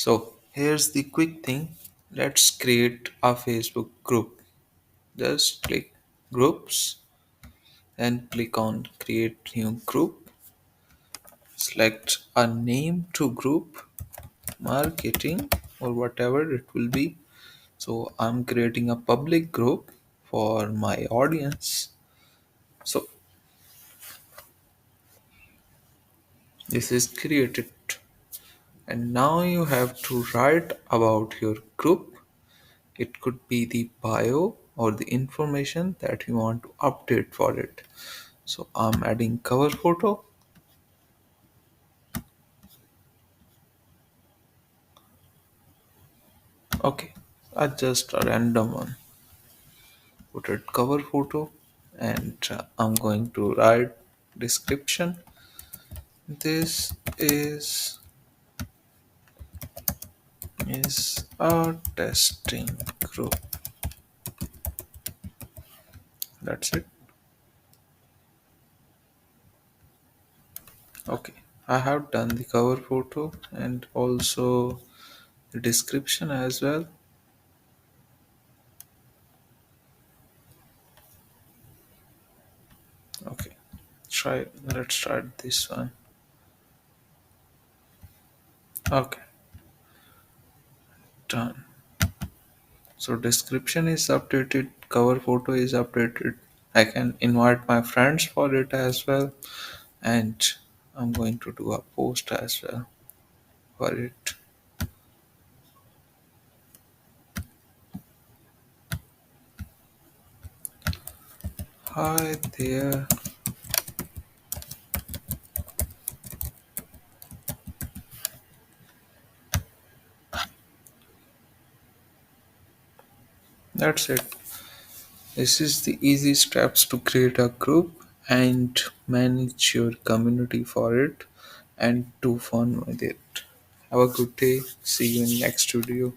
So here's the quick thing. Let's create a Facebook group. Just click groups and click on create new group. Select a name to group, marketing or whatever it will be. So I'm creating a public group for my audience. So this is created, and now you have to write about your group. It could be the bio or the information that you want to update for it. So I'm adding cover photo. Okay, just a random one. Put it cover photo, and I'm going to write description. This is a testing group. That's it. Okay, I have done the cover photo and also the description as well. Okay, let's try this one. Okay, done. So description is updated, cover photo is updated. I can invite my friends for it as well, and I'm going to do a post as well for it. Hi there. That's it. This is the easy steps to create a group and manage your community for it and do fun with it. Have a good day. See you in next video.